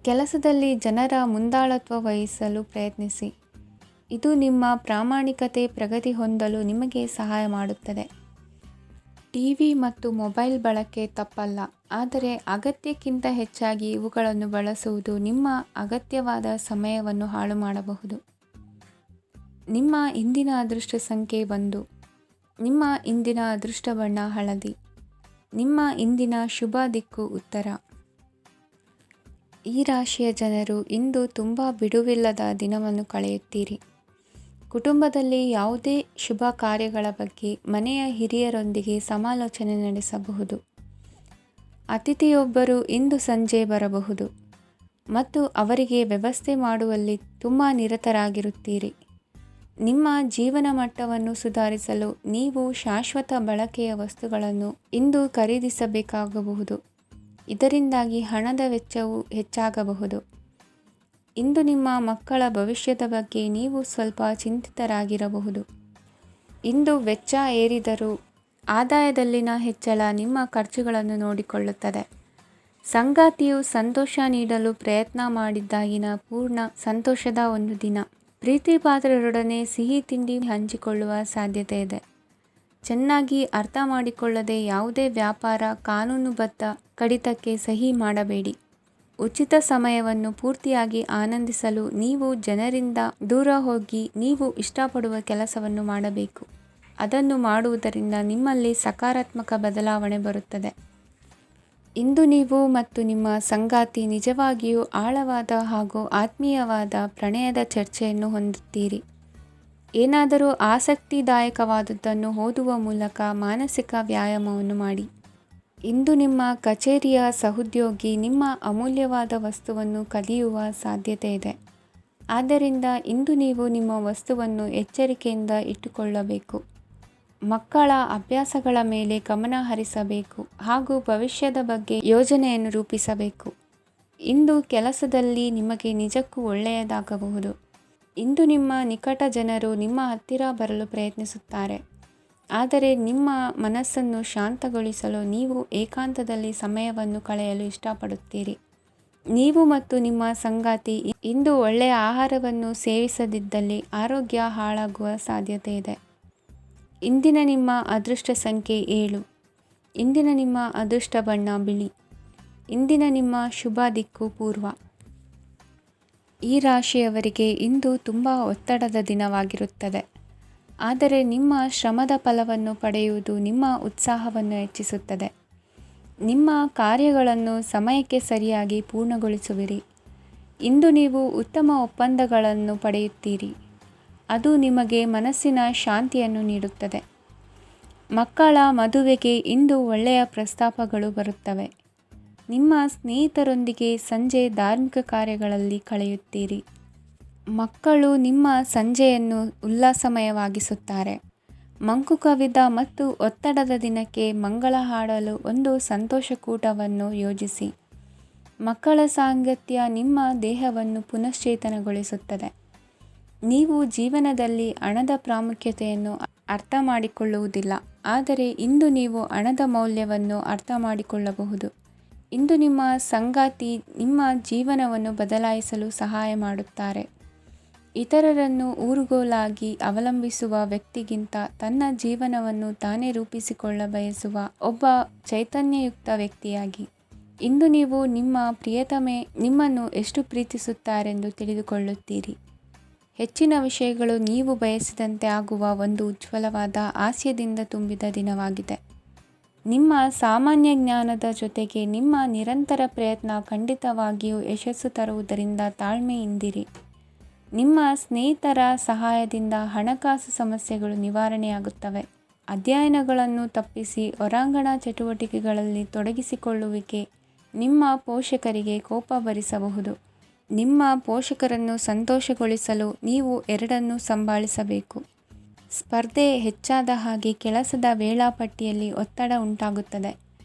ಕೆಲಸದಲ್ಲಿ ಜನರ ಮುಂದಾಳತ್ವ ವಹಿಸಲು ಪ್ರಯತ್ನಿಸಿ. ಇದು ನಿಮ್ಮ ಪ್ರಾಮಾಣಿಕತೆ ಪ್ರಗತಿ ಹೊಂದಲು ನಿಮಗೆ ಸಹಾಯ ಮಾಡುತ್ತದೆ. ಟಿವಿ ಮತ್ತು ಮೊಬೈಲ್ ಬಳಕೆ ತಪ್ಪಲ್ಲ, ಆದರೆ ಅಗತ್ಯಕ್ಕಿಂತ ಹೆಚ್ಚಾಗಿ ಇವುಗಳನ್ನು ಬಳಸುವುದು ನಿಮ್ಮ ಅಗತ್ಯವಾದ ಸಮಯವನ್ನು ಹಾಳು ಮಾಡಬಹುದು. ನಿಮ್ಮ ಇಂದಿನ ಅದೃಷ್ಟ ಸಂಖ್ಯೆ 1. ನಿಮ್ಮ ಇಂದಿನ ಅದೃಷ್ಟ ಬಣ್ಣ ಹಳದಿ. ನಿಮ್ಮ ಇಂದಿನ ಶುಭ ದಿಕ್ಕು ಉತ್ತರ. ಈ ರಾಶಿಯ ಜನರು ಇಂದು ತುಂಬ ಬಿಡುವಿಲ್ಲದ ದಿನವನ್ನು ಕಳೆಯುತ್ತೀರಿ. ಕುಟುಂಬದಲ್ಲಿ ಯಾವುದೇ ಶುಭ ಕಾರ್ಯಗಳ ಬಗ್ಗೆ ಮನೆಯ ಹಿರಿಯರೊಂದಿಗೆ ಸಮಾಲೋಚನೆ ನಡೆಸಬಹುದು. ಅತಿಥಿಯೊಬ್ಬರು ಇಂದು ಸಂಜೆ ಬರಬಹುದು ಮತ್ತು ಅವರಿಗೆ ವ್ಯವಸ್ಥೆ ಮಾಡುವಲ್ಲಿ ತುಂಬ ನಿರತರಾಗಿರುತ್ತೀರಿ. ನಿಮ್ಮ ಜೀವನ ಮಟ್ಟವನ್ನು ಸುಧಾರಿಸಲು ನೀವು ಶಾಶ್ವತ ಬಳಕೆಯ ವಸ್ತುಗಳನ್ನು ಇಂದು ಖರೀದಿಸಬೇಕಾಗಬಹುದು. ಇದರಿಂದಾಗಿ ಹಣದ ವೆಚ್ಚವು ಹೆಚ್ಚಾಗಬಹುದು. ಇಂದು ನಿಮ್ಮ ಮಕ್ಕಳ ಭವಿಷ್ಯದ ಬಗ್ಗೆ ನೀವು ಸ್ವಲ್ಪ ಚಿಂತಿತರಾಗಿರಬಹುದು. ಇಂದು ವೆಚ್ಚ ಏರಿದರೂ ಆದಾಯದಲ್ಲಿನ ಹೆಚ್ಚಳ ನಿಮ್ಮ ಖರ್ಚುಗಳನ್ನು ನೋಡಿಕೊಳ್ಳುತ್ತದೆ. ಸಂಗಾತಿಯು ಸಂತೋಷ ನೀಡಲು ಪ್ರಯತ್ನ ಮಾಡಿದ್ದಾಗಿನ ಪೂರ್ಣ ಸಂತೋಷದ ಒಂದು ದಿನ. ಪ್ರೀತಿ ಪಾತ್ರರೊಡನೆ ಸಿಹಿ ತಿಂಡಿ ಹಂಚಿಕೊಳ್ಳುವ ಸಾಧ್ಯತೆ ಇದೆ. ಚೆನ್ನಾಗಿ ಅರ್ಥ ಮಾಡಿಕೊಳ್ಳದೆ ಯಾವುದೇ ವ್ಯಾಪಾರ ಕಾನೂನುಬದ್ಧ ಕಡಿತಕ್ಕೆ ಸಹಿ ಮಾಡಬೇಡಿ. ಉಚಿತ ಸಮಯವನ್ನು ಪೂರ್ತಿಯಾಗಿ ಆನಂದಿಸಲು ನೀವು ಜನರಿಂದ ದೂರ ಹೋಗಿ ನೀವು ಇಷ್ಟಪಡುವ ಕೆಲಸವನ್ನು ಮಾಡಬೇಕು. ಅದನ್ನು ಮಾಡುವುದರಿಂದ ನಿಮ್ಮಲ್ಲಿ ಸಕಾರಾತ್ಮಕ ಬದಲಾವಣೆ ಬರುತ್ತದೆ. ಇಂದು ನೀವು ಮತ್ತು ನಿಮ್ಮ ಸಂಗಾತಿ ನಿಜವಾಗಿಯೂ ಆಳವಾದ ಹಾಗೂ ಆತ್ಮೀಯವಾದ ಪ್ರಣಯದ ಚರ್ಚೆಯನ್ನು ಹೊಂದುತ್ತೀರಿ. ಏನಾದರೂ ಆಸಕ್ತಿದಾಯಕವಾದುದನ್ನು ಓದುವ ಮೂಲಕ ಮಾನಸಿಕ ವ್ಯಾಯಾಮವನ್ನು ಮಾಡಿ. ಇಂದು ನಿಮ್ಮ ಕಚೇರಿಯ ಸಹೋದ್ಯೋಗಿ ನಿಮ್ಮ ಅಮೂಲ್ಯವಾದ ವಸ್ತುವನ್ನು ಕದಿಯುವ ಸಾಧ್ಯತೆ ಇದೆ. ಆದ್ದರಿಂದ ಇಂದು ನೀವು ನಿಮ್ಮ ವಸ್ತುವನ್ನು ಎಚ್ಚರಿಕೆಯಿಂದ ಇಟ್ಟುಕೊಳ್ಳಬೇಕು. ಮಕ್ಕಳ ಅಭ್ಯಾಸಗಳ ಮೇಲೆ ಗಮನ ಹರಿಸಬೇಕು ಹಾಗೂ ಭವಿಷ್ಯದ ಬಗ್ಗೆ ಯೋಜನೆಯನ್ನು ರೂಪಿಸಬೇಕು. ಇಂದು ಕೆಲಸದಲ್ಲಿ ನಿಮಗೆ ನಿಜಕ್ಕೂ ಒಳ್ಳೆಯದಾಗಬಹುದು. ಇಂದು ನಿಮ್ಮ ನಿಕಟ ಜನರು ನಿಮ್ಮ ಹತ್ತಿರ ಬರಲು ಪ್ರಯತ್ನಿಸುತ್ತಾರೆ. ಆದರೆ ನಿಮ್ಮ ಮನಸ್ಸನ್ನು ಶಾಂತಗೊಳಿಸಲು ನೀವು ಏಕಾಂತದಲ್ಲಿ ಸಮಯವನ್ನು ಕಳೆಯಲು ಇಷ್ಟಪಡುತ್ತೀರಿ. ನೀವು ಮತ್ತು ನಿಮ್ಮ ಸಂಗಾತಿ ಇಂದು ಒಳ್ಳೆಯ ಆಹಾರವನ್ನು ಸೇವಿಸದಿದ್ದಲ್ಲಿ ಆರೋಗ್ಯ ಹಾಳಾಗುವ ಸಾಧ್ಯತೆ ಇದೆ. ಇಂದಿನ ನಿಮ್ಮ ಅದೃಷ್ಟ ಸಂಖ್ಯೆ 7. ಇಂದಿನ ನಿಮ್ಮ ಅದೃಷ್ಟ ಬಣ್ಣ ಬಿಳಿ. ಇಂದಿನ ನಿಮ್ಮ ಶುಭ ದಿಕ್ಕು ಪೂರ್ವ. ಈ ರಾಶಿಯವರಿಗೆ ಇಂದು ತುಂಬ ಒತ್ತಡದ ದಿನವಾಗಿರುತ್ತದೆ. ಆದರೆ ನಿಮ್ಮ ಶ್ರಮದ ಫಲವನ್ನು ಪಡೆಯುವುದು ನಿಮ್ಮ ಉತ್ಸಾಹವನ್ನು ಹೆಚ್ಚಿಸುತ್ತದೆ. ನಿಮ್ಮ ಕಾರ್ಯಗಳನ್ನು ಸಮಯಕ್ಕೆ ಸರಿಯಾಗಿ ಪೂರ್ಣಗೊಳಿಸುವಿರಿ. ಇಂದು ನೀವು ಉತ್ತಮ ಒಪ್ಪಂದಗಳನ್ನು ಪಡೆಯುತ್ತೀರಿ. ಅದು ನಿಮಗೆ ಮನಸ್ಸಿನ ಶಾಂತಿಯನ್ನು ನೀಡುತ್ತದೆ. ಮಕ್ಕಳ ಮದುವೆಗೆ ಇಂದು ಒಳ್ಳೆಯ ಪ್ರಸ್ತಾಪಗಳು ಬರುತ್ತವೆ. ನಿಮ್ಮ ಸ್ನೇಹಿತರೊಂದಿಗೆ ಸಂಜೆ ಧಾರ್ಮಿಕ ಕಾರ್ಯಗಳಲ್ಲಿ ಕಳೆಯುತ್ತೀರಿ. ಮಕ್ಕಳು ನಿಮ್ಮ ಸಂಜೆಯನ್ನು ಉಲ್ಲಾಸಮಯವಾಗಿಸುತ್ತಾರೆ. ಮಂಕು ಕವಿದ ಮತ್ತು ಒತ್ತಡದ ದಿನಕ್ಕೆ ಮಂಗಳ ಹಾಡಲು ಒಂದು ಸಂತೋಷಕೂಟವನ್ನು ಯೋಜಿಸಿ. ಮಕ್ಕಳ ಸಾಂಗತ್ಯ ನಿಮ್ಮ ದೇಹವನ್ನು ಪುನಶ್ಚೇತನಗೊಳಿಸುತ್ತದೆ. ನೀವು ಜೀವನದಲ್ಲಿ ಹಣದ ಪ್ರಾಮುಖ್ಯತೆಯನ್ನು ಅರ್ಥ ಮಾಡಿಕೊಳ್ಳುವುದಿಲ್ಲ, ಆದರೆ ಇಂದು ನೀವು ಹಣದ ಮೌಲ್ಯವನ್ನು ಅರ್ಥ ಮಾಡಿಕೊಳ್ಳಬಹುದು. ಇಂದು ನಿಮ್ಮ ಸಂಗಾತಿ ನಿಮ್ಮ ಜೀವನವನ್ನು ಬದಲಾಯಿಸಲು ಸಹಾಯ ಮಾಡುತ್ತಾರೆ. ಇತರರನ್ನು ಊರುಗೋಲಾಗಿ ಅವಲಂಬಿಸುವ ವ್ಯಕ್ತಿಗಿಂತ ತನ್ನ ಜೀವನವನ್ನು ತಾನೇ ರೂಪಿಸಿಕೊಳ್ಳ ಬಯಸುವ ಒಬ್ಬ ಚೈತನ್ಯಯುಕ್ತ ವ್ಯಕ್ತಿಯಾಗಿ. ಇಂದು ನೀವು ನಿಮ್ಮ ಪ್ರಿಯತಮೆ ನಿಮ್ಮನ್ನು ಎಷ್ಟು ಪ್ರೀತಿಸುತ್ತಾರೆಂದು ತಿಳಿದುಕೊಳ್ಳುತ್ತೀರಿ. ಹೆಚ್ಚಿನ ವಿಷಯಗಳು ನೀವು ಬಯಸಿದಂತೆ ಆಗುವ ಒಂದು ಉಜ್ವಲವಾದ ಹಾಸ್ಯದಿಂದ ತುಂಬಿದ ದಿನವಾಗಿದೆ. ನಿಮ್ಮ ಸಾಮಾನ್ಯ ಜ್ಞಾನದ ಜೊತೆಗೆ ನಿಮ್ಮ ನಿರಂತರ ಪ್ರಯತ್ನ ಖಂಡಿತವಾಗಿಯೂ ಯಶಸ್ಸು ತರುವುದರಿಂದ ತಾಳ್ಮೆಯಿಂದಿರಿ. ನಿಮ್ಮ ಸ್ನೇಹಿತರ ಸಹಾಯದಿಂದ ಹಣಕಾಸು ಸಮಸ್ಯೆಗಳು ನಿವಾರಣೆಯಾಗುತ್ತವೆ. ಅಧ್ಯಯನಗಳನ್ನು ತಪ್ಪಿಸಿ ಹೊರಾಂಗಣ ಚಟುವಟಿಕೆಗಳಲ್ಲಿ ತೊಡಗಿಸಿಕೊಳ್ಳುವಿಕೆ ನಿಮ್ಮ ಪೋಷಕರಿಗೆ ಕೋಪ ಭರಿಸಬಹುದು. ನಿಮ್ಮ ಪೋಷಕರನ್ನು ಸಂತೋಷಗೊಳಿಸಲು ನೀವು ಎರಡನ್ನೂ ಸಂಭಾಳಿಸಬೇಕು. ಸ್ಪರ್ಧೆ ಹೆಚ್ಚಾದ ಹಾಗೆ ಕೆಲಸದ ವೇಳಾಪಟ್ಟಿಯಲ್ಲಿ ಒತ್ತಡ ಉಂಟಾಗುತ್ತದೆ.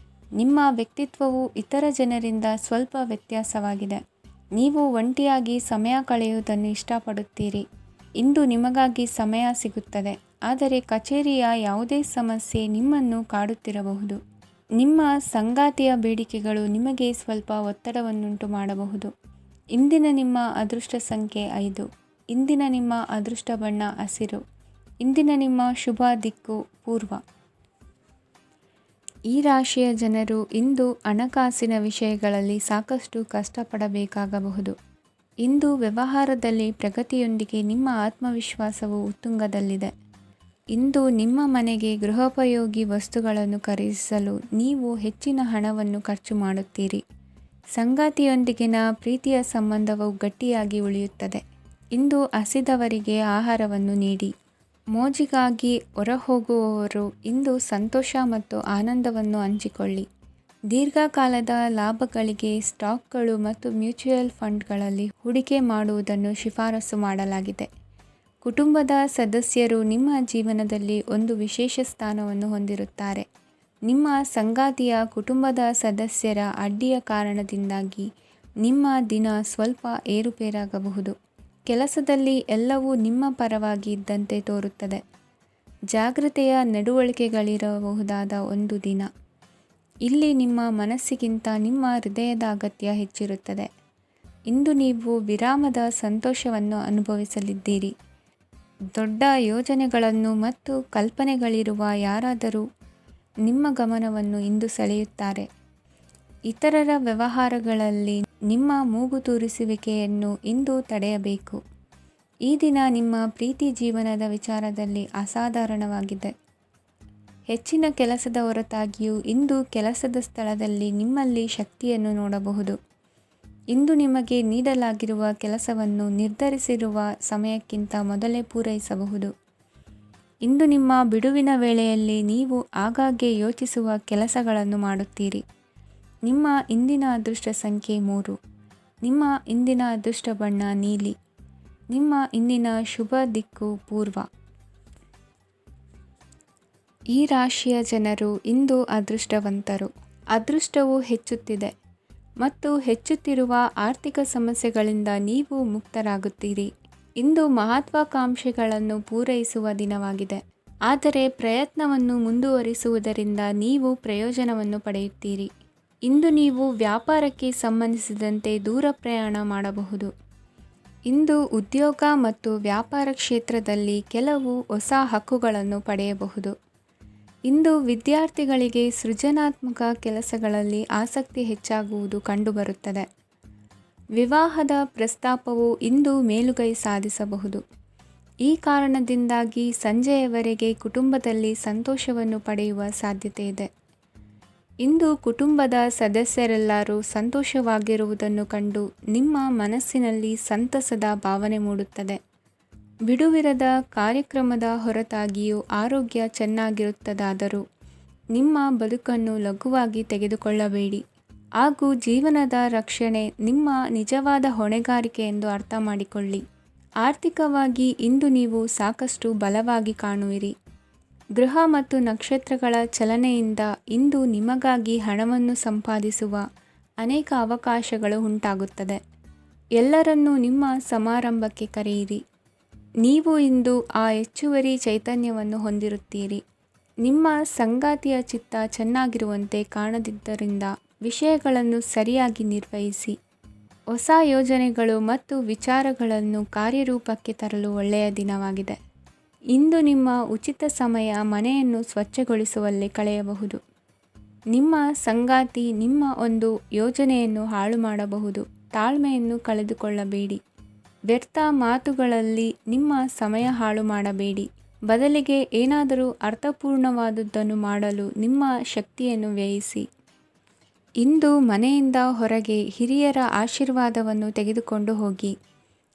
ನಿಮ್ಮ ವ್ಯಕ್ತಿತ್ವವು ಇತರ ಜನರಿಂದ ಸ್ವಲ್ಪ ವ್ಯತ್ಯಾಸವಾಗಿದೆ. ನೀವು ಒಂಟಿಯಾಗಿ ಸಮಯ ಕಳೆಯುವುದನ್ನು ಇಷ್ಟಪಡುತ್ತೀರಿ. ಇಂದು ನಿಮಗಾಗಿ ಸಮಯ ಸಿಗುತ್ತದೆ, ಆದರೆ ಕಚೇರಿಯ ಯಾವುದೇ ಸಮಸ್ಯೆ ನಿಮ್ಮನ್ನು ಕಾಡುತ್ತಿರಬಹುದು. ನಿಮ್ಮ ಸಂಗಾತಿಯ ಬೇಡಿಕೆಗಳು ನಿಮಗೆ ಸ್ವಲ್ಪ ಒತ್ತಡವನ್ನುಂಟು ಮಾಡಬಹುದು. ಇಂದಿನ ನಿಮ್ಮ ಅದೃಷ್ಟ ಸಂಖ್ಯೆ 5. ಇಂದಿನ ನಿಮ್ಮ ಅದೃಷ್ಟ ಬಣ್ಣ ಹಸಿರು. ಇಂದಿನ ನಿಮ್ಮ ಶುಭ ದಿಕ್ಕು ಪೂರ್ವ. ಈ ರಾಶಿಯ ಜನರು ಇಂದು ಹಣಕಾಸಿನ ವಿಷಯಗಳಲ್ಲಿ ಸಾಕಷ್ಟು ಕಷ್ಟಪಡಬೇಕಾಗಬಹುದು. ಇಂದು ವ್ಯವಹಾರದಲ್ಲಿ ಪ್ರಗತಿಯೊಂದಿಗೆ ನಿಮ್ಮ ಆತ್ಮವಿಶ್ವಾಸವು ಉತ್ತುಂಗದಲ್ಲಿದೆ. ಇಂದು ನಿಮ್ಮ ಮನೆಗೆ ಗೃಹೋಪಯೋಗಿ ವಸ್ತುಗಳನ್ನು ಖರೀದಿಸಲು ನೀವು ಹೆಚ್ಚಿನ ಹಣವನ್ನು ಖರ್ಚು ಮಾಡುತ್ತೀರಿ. ಸಂಗಾತಿಯೊಂದಿಗಿನ ಪ್ರೀತಿಯ ಸಂಬಂಧವು ಗಟ್ಟಿಯಾಗಿ ಉಳಿಯುತ್ತದೆ. ಇಂದು ಹಸಿದವರಿಗೆ ಆಹಾರವನ್ನು ನೀಡಿ. ಮೋಜಿಗಾಗಿ ಹೊರಹೋಗುವವರು ಇಂದು ಸಂತೋಷ ಮತ್ತು ಆನಂದವನ್ನು ಹಂಚಿಕೊಳ್ಳಿ. ದೀರ್ಘಕಾಲದ ಲಾಭಗಳಿಗೆ ಸ್ಟಾಕ್ಗಳು ಮತ್ತು ಮ್ಯೂಚುವಲ್ ಫಂಡ್ಗಳಲ್ಲಿ ಹೂಡಿಕೆ ಮಾಡುವುದನ್ನು ಶಿಫಾರಸು ಮಾಡಲಾಗಿದೆ. ಕುಟುಂಬದ ಸದಸ್ಯರು ನಿಮ್ಮ ಜೀವನದಲ್ಲಿ ಒಂದು ವಿಶೇಷ ಸ್ಥಾನವನ್ನು ಹೊಂದಿರುತ್ತಾರೆ. ನಿಮ್ಮ ಸಂಗಾತಿಯ ಕುಟುಂಬದ ಸದಸ್ಯರ ಅಡ್ಡಿಯ ಕಾರಣದಿಂದಾಗಿ ನಿಮ್ಮ ದಿನ ಸ್ವಲ್ಪ ಏರುಪೇರಾಗಬಹುದು. ಕೆಲಸದಲ್ಲಿ ಎಲ್ಲವೂ ನಿಮ್ಮ ಪರವಾಗಿ ಇದ್ದಂತೆ ತೋರುತ್ತದೆ. ಜಾಗ್ರತೆಯ ನಡವಳಿಕೆಗಳಿರಬಹುದಾದ ಒಂದು ದಿನ. ಇಲ್ಲಿ ನಿಮ್ಮ ಮನಸ್ಸಿಗಿಂತ ನಿಮ್ಮ ಹೃದಯದ ಅಗತ್ಯ ಹೆಚ್ಚಿರುತ್ತದೆ. ಇಂದು ನೀವು ವಿರಾಮದ ಸಂತೋಷವನ್ನು ಅನುಭವಿಸಲಿದ್ದೀರಿ. ದೊಡ್ಡ ಯೋಜನೆಗಳನ್ನು ಮತ್ತು ಕಲ್ಪನೆಗಳಿರುವ ಯಾರಾದರೂ ನಿಮ್ಮ ಗಮನವನ್ನು ಇಂದು ಸೆಳೆಯುತ್ತಾರೆ. ಇತರರ ವ್ಯವಹಾರಗಳಲ್ಲಿ ನಿಮ್ಮ ಮೂಗು ತೂರಿಸುವಿಕೆಯನ್ನು ಇಂದು ತಡೆಯಬೇಕು. ಈ ದಿನ ನಿಮ್ಮ ಪ್ರೀತಿ ಜೀವನದ ವಿಚಾರದಲ್ಲಿ ಅಸಾಧಾರಣವಾಗಿದೆ. ಹೆಚ್ಚಿನ ಕೆಲಸದ ಹೊರತಾಗಿಯೂ ಇಂದು ಕೆಲಸದ ಸ್ಥಳದಲ್ಲಿ ನಿಮ್ಮಲ್ಲಿ ಶಕ್ತಿಯನ್ನು ನೋಡಬಹುದು. ಇಂದು ನಿಮಗೆ ನೀಡಲಾಗಿರುವ ಕೆಲಸವನ್ನು ನಿರ್ಧರಿಸಿರುವ ಸಮಯಕ್ಕಿಂತ ಮೊದಲೇ ಪೂರೈಸಬಹುದು. ಇಂದು ನಿಮ್ಮ ಬಿಡುವಿನ ವೇಳೆಯಲ್ಲಿ ನೀವು ಆಗಾಗ್ಗೆ ಯೋಚಿಸುವ ಕೆಲಸಗಳನ್ನು ಮಾಡುತ್ತೀರಿ. ನಿಮ್ಮ ಇಂದಿನ ಅದೃಷ್ಟ ಸಂಖ್ಯೆ 3. ನಿಮ್ಮ ಇಂದಿನ ಅದೃಷ್ಟ ಬಣ್ಣ ನೀಲಿ. ನಿಮ್ಮ ಇಂದಿನ ಶುಭ ದಿಕ್ಕು ಪೂರ್ವ. ಈ ರಾಶಿಯ ಜನರು ಇಂದು ಅದೃಷ್ಟವಂತರು. ಅದೃಷ್ಟವು ಹೆಚ್ಚುತ್ತಿದೆ ಮತ್ತು ಹೆಚ್ಚುತ್ತಿರುವ ಆರ್ಥಿಕ ಸಮಸ್ಯೆಗಳಿಂದ ನೀವು ಮುಕ್ತರಾಗುತ್ತೀರಿ. ಇಂದು ಮಹತ್ವಾಕಾಂಕ್ಷೆಗಳನ್ನು ಪೂರೈಸುವ ದಿನವಾಗಿದೆ. ಆದರೆ ಪ್ರಯತ್ನವನ್ನು ಮುಂದುವರಿಸುವುದರಿಂದ ನೀವು ಪ್ರಯೋಜನವನ್ನು ಪಡೆಯುತ್ತೀರಿ. ಇಂದು ನೀವು ವ್ಯಾಪಾರಕ್ಕೆ ಸಂಬಂಧಿಸಿದಂತೆ ದೂರ ಪ್ರಯಾಣ ಮಾಡಬಹುದು. ಇಂದು ಉದ್ಯೋಗ ಮತ್ತು ವ್ಯಾಪಾರ ಕ್ಷೇತ್ರದಲ್ಲಿ ಕೆಲವು ಹೊಸ ಹಕ್ಕುಗಳನ್ನು ಪಡೆಯಬಹುದು. ಇಂದು ವಿದ್ಯಾರ್ಥಿಗಳಿಗೆ ಸೃಜನಾತ್ಮಕ ಕೆಲಸಗಳಲ್ಲಿ ಆಸಕ್ತಿ ಹೆಚ್ಚಾಗುವುದು ಕಂಡುಬರುತ್ತದೆ. ವಿವಾಹದ ಪ್ರಸ್ತಾಪವು ಇಂದು ಮೇಲುಗೈ ಸಾಧಿಸಬಹುದು. ಈ ಕಾರಣದಿಂದಾಗಿ ಸಂಜೆಯವರೆಗೆ ಕುಟುಂಬದಲ್ಲಿ ಸಂತೋಷವನ್ನು ಪಡೆಯುವ ಸಾಧ್ಯತೆ ಇದೆ. ಇಂದು ಕುಟುಂಬದ ಸದಸ್ಯರೆಲ್ಲರೂ ಸಂತೋಷವಾಗಿರುವುದನ್ನು ಕಂಡು ನಿಮ್ಮ ಮನಸ್ಸಿನಲ್ಲಿ ಸಂತಸದ ಭಾವನೆ ಮೂಡುತ್ತದೆ. ಬಿಡುವಿರದ ಕಾರ್ಯಕ್ರಮದ ಹೊರತಾಗಿಯೂ ಆರೋಗ್ಯ ಚೆನ್ನಾಗಿರುತ್ತದಾದರೂ ನಿಮ್ಮ ಬದುಕನ್ನು ಲಘುವಾಗಿ ತೆಗೆದುಕೊಳ್ಳಬೇಡಿ ಹಾಗೂ ಜೀವನದ ರಕ್ಷಣೆ ನಿಮ್ಮ ನಿಜವಾದ ಹೊಣೆಗಾರಿಕೆ ಎಂದು ಅರ್ಥ ಮಾಡಿಕೊಳ್ಳಿ. ಆರ್ಥಿಕವಾಗಿ ಇಂದು ನೀವು ಸಾಕಷ್ಟು ಬಲವಾಗಿ ಕಾಣುವಿರಿ. ಗ್ರಹ ಮತ್ತು ನಕ್ಷತ್ರಗಳ ಚಲನೆಯಿಂದ ಇಂದು ನಿಮಗಾಗಿ ಹಣವನ್ನು ಸಂಪಾದಿಸುವ ಅನೇಕ ಅವಕಾಶಗಳು ಉಂಟಾಗುತ್ತದೆ. ಎಲ್ಲರನ್ನೂ ನಿಮ್ಮ ಸಮಾರಂಭಕ್ಕೆ ಕರೆಯಿರಿ. ನೀವು ಇಂದು ಆ ಹೆಚ್ಚುವರಿ ಚೈತನ್ಯವನ್ನು ಹೊಂದಿರುತ್ತೀರಿ. ನಿಮ್ಮ ಸಂಗಾತಿಯ ಚಿತ್ತ ಚೆನ್ನಾಗಿರುವಂತೆ ಕಾಣದಿದ್ದರಿಂದ ವಿಷಯಗಳನ್ನು ಸರಿಯಾಗಿ ನಿರ್ವಹಿಸಿ. ಹೊಸ ಯೋಜನೆಗಳು ಮತ್ತು ವಿಚಾರಗಳನ್ನು ಕಾರ್ಯರೂಪಕ್ಕೆ ತರಲು ಒಳ್ಳೆಯ ದಿನವಾಗಿದೆ. ಇಂದು ನಿಮ್ಮ ಉಚಿತ ಸಮಯ ಮನೆಯನ್ನು ಸ್ವಚ್ಛಗೊಳಿಸುವಲ್ಲಿ ಕಳೆಯಬಹುದು. ನಿಮ್ಮ ಸಂಗಾತಿ ನಿಮ್ಮ ಒಂದು ಯೋಜನೆಯನ್ನು ಹಾಳು ಮಾಡಬಹುದು. ತಾಳ್ಮೆಯನ್ನು ಕಳೆದುಕೊಳ್ಳಬೇಡಿ. ವ್ಯರ್ಥ ಮಾತುಗಳಲ್ಲಿ ನಿಮ್ಮ ಸಮಯ ಹಾಳು ಮಾಡಬೇಡಿ. ಬದಲಿಗೆ ಏನಾದರೂ ಅರ್ಥಪೂರ್ಣವಾದುದನ್ನು ಮಾಡಲು ನಿಮ್ಮ ಶಕ್ತಿಯನ್ನು ವ್ಯಯಿಸಿ. ಇಂದು ಮನೆಯಿಂದ ಹೊರಗೆ ಹಿರಿಯರ ಆಶೀರ್ವಾದವನ್ನು ತೆಗೆದುಕೊಂಡು ಹೋಗಿ.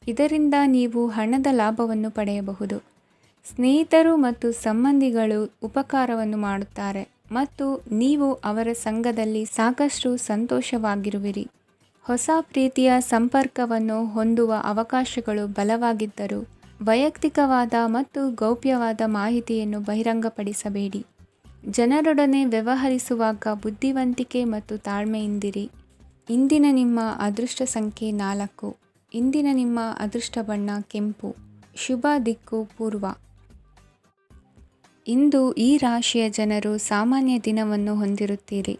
ಇದರಿಂದ ನೀವು ಹಣದ ಲಾಭವನ್ನು ಪಡೆಯಬಹುದು. ಸ್ನೇಹಿತರು ಮತ್ತು ಸಂಬಂಧಿಗಳು ಉಪಕಾರವನ್ನು ಮಾಡುತ್ತಾರೆ ಮತ್ತು ನೀವು ಅವರ ಸಂಘದಲ್ಲಿ ಸಾಕಷ್ಟು ಸಂತೋಷವಾಗಿರುವಿರಿ. ಹೊಸ ಪ್ರೀತಿಯ ಸಂಪರ್ಕವನ್ನು ಹೊಂದುವ ಅವಕಾಶಗಳು ಬಲವಾಗಿದ್ದರೂ ವೈಯಕ್ತಿಕವಾದ ಮತ್ತು ಗೌಪ್ಯವಾದ ಮಾಹಿತಿಯನ್ನು ಬಹಿರಂಗಪಡಿಸಬೇಡಿ. ಜನರೊಡನೆ ವ್ಯವಹರಿಸುವಾಗ ಬುದ್ಧಿವಂತಿಕೆ ಮತ್ತು ತಾಳ್ಮೆಯಿಂದಿರಿ. ಇಂದಿನ ನಿಮ್ಮ ಅದೃಷ್ಟ ಸಂಖ್ಯೆ 4. ಇಂದಿನ ನಿಮ್ಮ ಅದೃಷ್ಟ ಬಣ್ಣ ಕೆಂಪು. ಶುಭ ದಿಕ್ಕು ಪೂರ್ವ. ಇಂದು ಈ ರಾಶಿಯ ಜನರು ಸಾಮಾನ್ಯ ದಿನವನ್ನು ಹೊಂದಿರುತ್ತೀರಿ.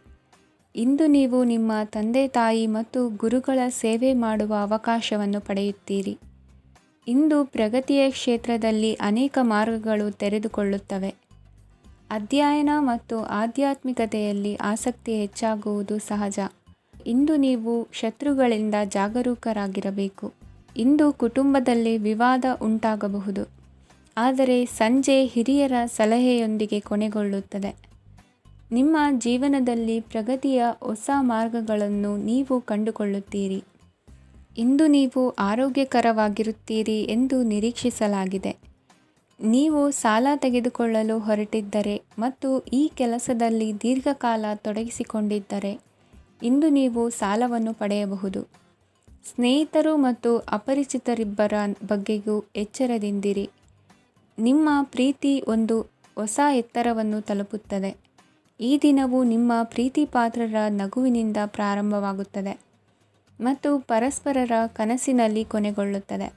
ಇಂದು ನೀವು ನಿಮ್ಮ ತಂದೆ ತಾಯಿ ಮತ್ತು ಗುರುಗಳ ಸೇವೆ ಮಾಡುವ ಅವಕಾಶವನ್ನು ಪಡೆಯುತ್ತೀರಿ. ಇಂದು ಪ್ರಗತಿಯ ಕ್ಷೇತ್ರದಲ್ಲಿ ಅನೇಕ ಮಾರ್ಗಗಳು ತೆರೆದುಕೊಳ್ಳುತ್ತವೆ. ಅಧ್ಯಯನ ಮತ್ತು ಆಧ್ಯಾತ್ಮಿಕತೆಯಲ್ಲಿ ಆಸಕ್ತಿ ಹೆಚ್ಚಾಗುವುದು ಸಹಜ. ಇಂದು ನೀವು ಶತ್ರುಗಳಿಂದ ಜಾಗರೂಕರಾಗಿರಬೇಕು. ಇಂದು ಕುಟುಂಬದಲ್ಲಿ ವಿವಾದ ಉಂಟಾಗಬಹುದು, ಆದರೆ ಸಂಜೆ ಹಿರಿಯರ ಸಲಹೆಯೊಂದಿಗೆ ಕೊನೆಗೊಳ್ಳುತ್ತದೆ. ನಿಮ್ಮ ಜೀವನದಲ್ಲಿ ಪ್ರಗತಿಯ ಹೊಸ ಮಾರ್ಗಗಳನ್ನು ನೀವು ಕಂಡುಕೊಳ್ಳುತ್ತೀರಿ. ಇಂದು ನೀವು ಆರೋಗ್ಯಕರವಾಗಿರುತ್ತೀರಿ ಎಂದು ನಿರೀಕ್ಷಿಸಲಾಗಿದೆ. ನೀವು ಸಾಲ ತೆಗೆದುಕೊಳ್ಳಲು ಹೊರಟಿದ್ದರೆ ಮತ್ತು ಈ ಕೆಲಸದಲ್ಲಿ ದೀರ್ಘಕಾಲ ತೊಡಗಿಸಿಕೊಂಡಿದ್ದರೆ ಇಂದು ನೀವು ಸಾಲವನ್ನು ಪಡೆಯಬಹುದು. ಸ್ನೇಹಿತರು ಮತ್ತು ಅಪರಿಚಿತರಿಬ್ಬರ ಬಗ್ಗೆಯೂ ಎಚ್ಚರದಿಂದಿರಿ. ನಿಮ್ಮ ಪ್ರೀತಿ ಒಂದು ಹೊಸ ಎತ್ತರವನ್ನು ತಲುಪುತ್ತದೆ. ಈ ದಿನವು ನಿಮ್ಮ ಪ್ರೀತಿಪಾತ್ರರ ನಗುವಿನಿಂದ ಪ್ರಾರಂಭವಾಗುತ್ತದೆ ಮತ್ತು ಪರಸ್ಪರರ ಕನಸಿನಲ್ಲಿ ಕೊನೆಗೊಳ್ಳುತ್ತದೆ.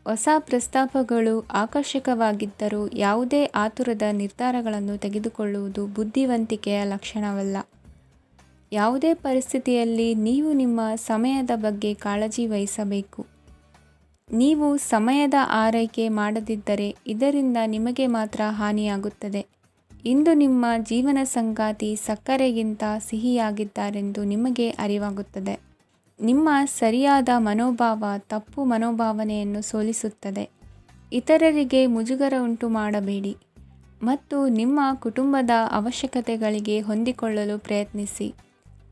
ಹೊಸ ಪ್ರಸ್ತಾಪಗಳು ಆಕರ್ಷಕವಾಗಿದ್ದರೂ ಯಾವುದೇ ಆತುರದ ನಿರ್ಧಾರಗಳನ್ನು ತೆಗೆದುಕೊಳ್ಳುವುದು ಬುದ್ಧಿವಂತಿಕೆಯ ಲಕ್ಷಣವಲ್ಲ. ಯಾವುದೇ ಪರಿಸ್ಥಿತಿಯಲ್ಲಿ ನೀವು ನಿಮ್ಮ ಸಮಯದ ಬಗ್ಗೆ ಕಾಳಜಿ ವಹಿಸಬೇಕು. ನೀವು ಸಮಯದ ಆರೈಕೆ ಮಾಡದಿದ್ದರೆ ಇದರಿಂದ ನಿಮಗೆ ಮಾತ್ರ ಹಾನಿಯಾಗುತ್ತದೆ. ಇಂದು ನಿಮ್ಮ ಜೀವನ ಸಂಗಾತಿ ಸಕ್ಕರೆಗಿಂತ ಸಿಹಿಯಾಗಿದ್ದಾರೆಂದು ನಿಮಗೆ ಅರಿವಾಗುತ್ತದೆ. ನಿಮ್ಮ ಸರಿಯಾದ ಮನೋಭಾವ ತಪ್ಪು ಮನೋಭಾವನೆಯನ್ನು ಸೋಲಿಸುತ್ತದೆ. ಇತರರಿಗೆ ಮುಜುಗರ ಉಂಟು ಮಾಡಬೇಡಿ ಮತ್ತು ನಿಮ್ಮ ಕುಟುಂಬದ ಅವಶ್ಯಕತೆಗಳಿಗೆ ಹೊಂದಿಕೊಳ್ಳಲು ಪ್ರಯತ್ನಿಸಿ.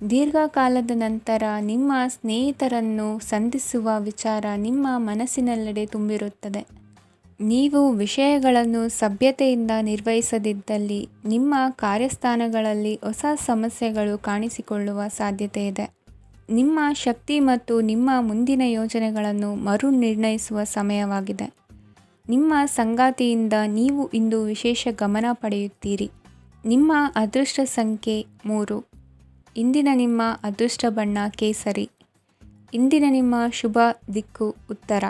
ದೀರ್ಘಕಾಲದ ನಂತರ ನಿಮ್ಮ ಸ್ನೇಹಿತರನ್ನು ಸಂಧಿಸುವ ವಿಚಾರ ನಿಮ್ಮ ಮನಸ್ಸಿನೆಲ್ಲೆಡೆ ತುಂಬಿರುತ್ತದೆ. ನೀವು ವಿಷಯಗಳನ್ನು ಸಭ್ಯತೆಯಿಂದ ನಿರ್ವಹಿಸದಿದ್ದಲ್ಲಿ ನಿಮ್ಮ ಕಾರ್ಯಸ್ಥಾನಗಳಲ್ಲಿ ಹೊಸ ಸಮಸ್ಯೆಗಳು ಕಾಣಿಸಿಕೊಳ್ಳುವ ಸಾಧ್ಯತೆಯಿದೆ. ನಿಮ್ಮ ಶಕ್ತಿ ಮತ್ತು ನಿಮ್ಮ ಮುಂದಿನ ಯೋಜನೆಗಳನ್ನು ಮರು ನಿರ್ಣಯಿಸುವ ಸಮಯವಾಗಿದೆ. ನಿಮ್ಮ ಸಂಗಾತಿಯಿಂದ ನೀವು ಇಂದು ವಿಶೇಷ ಗಮನ ಪಡೆಯುತ್ತೀರಿ. ನಿಮ್ಮ ಅದೃಷ್ಟ ಸಂಖ್ಯೆ 3. ಇಂದಿನ ನಿಮ್ಮ ಅದೃಷ್ಟ ಬಣ್ಣ ಕೇಸರಿ. ಇಂದಿನ ನಿಮ್ಮ ಶುಭ ದಿಕ್ಕು ಉತ್ತರ.